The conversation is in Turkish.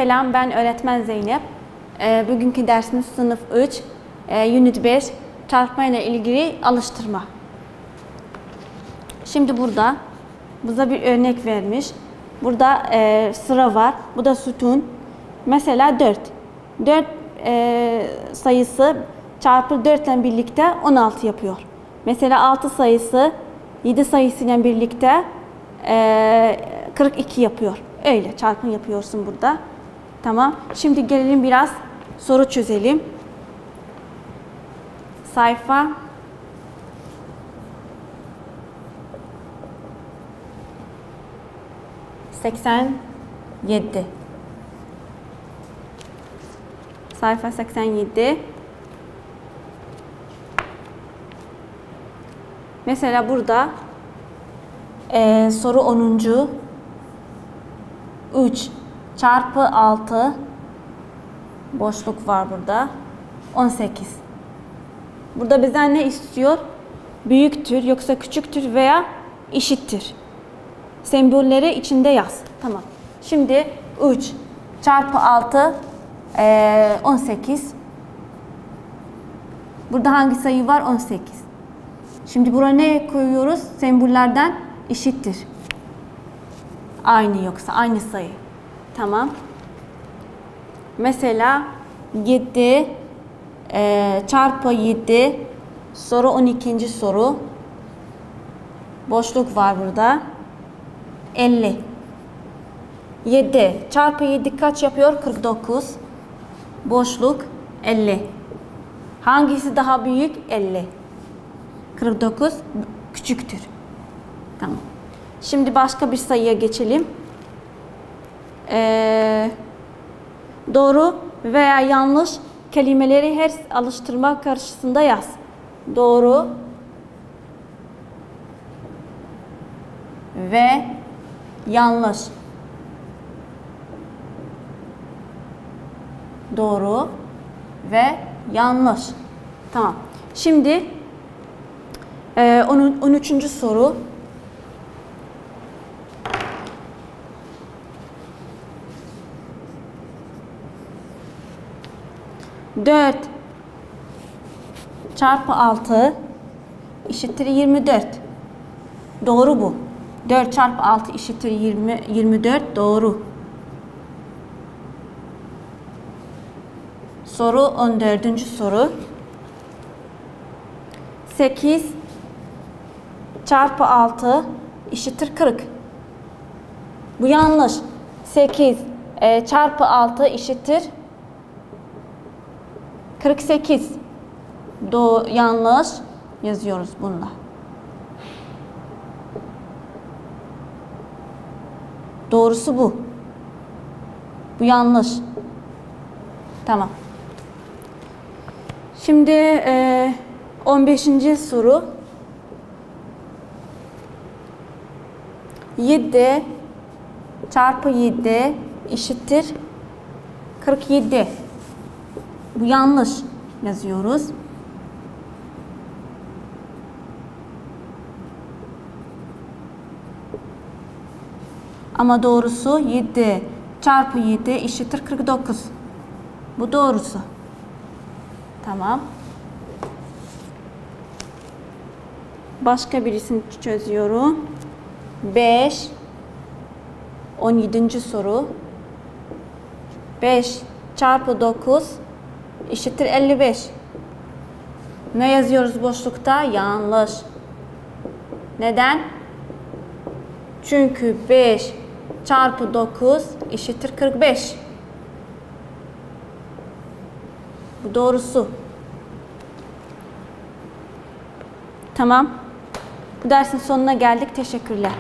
Selam, ben öğretmen Zeynep. Bugünkü dersimiz sınıf 3, Unit 5, çarpmayla ilgili alıştırma. Şimdi burada bize bir örnek vermiş. Burada sıra var, bu da sütun. Mesela 4. 4 sayısı çarpı 4 ile birlikte 16 yapıyor. Mesela 6 sayısı 7 sayısıyla birlikte 42 yapıyor. Öyle çarpım yapıyorsun burada. Tamam. Şimdi gelelim biraz soru çözelim. Sayfa 87. Sayfa 87. Mesela burada soru 10. 3 çarpı 6 boşluk var burada. 18. Burada bizden ne istiyor? Büyüktür yoksa küçüktür veya eşittir. Sembolleri içinde yaz. Tamam. Şimdi 3 çarpı 6 18. Burada hangi sayı var? 18. Şimdi buraya ne koyuyoruz? Sembollerden eşittir. Aynı yoksa aynı sayı. Tamam. Mesela 7 çarpı 7 soru 12. soru. Boşluk var burada. 50. 7 çarpı 7 kaç yapıyor? 49. Boşluk 50. Hangisi daha büyük? 50. 49 küçüktür. Tamam. Şimdi başka bir sayıya geçelim. Doğru veya yanlış kelimeleri her alıştırma karşısında yaz. Doğru ve yanlış. Doğru ve yanlış. Tamam. Şimdi 13. soru. Dört çarpı 6 eşittir 24. Doğru bu. 4 çarpı 6 eşittir 24. Doğru. Soru 14. soru. 8 çarpı 6 eşittir 40. Bu yanlış. 8 çarpı 6 eşittir 48. Yanlış yazıyoruz bununla. Doğrusu bu. Bu yanlış. Tamam. Şimdi 15. soru. 7 çarpı 7 eşittir 47. Bu yanlış yazıyoruz. Ama doğrusu 7 çarpı 7 eşittir 49. Bu doğrusu. Tamam. Başka birisini çözüyorum. 5 17. soru. 5 çarpı 9 eşittir 55. Ne yazıyoruz boşlukta? Yanlış. Neden? Çünkü 5 çarpı 9 eşittir 45. Bu doğrusu. Tamam. Bu dersin sonuna geldik. Teşekkürler.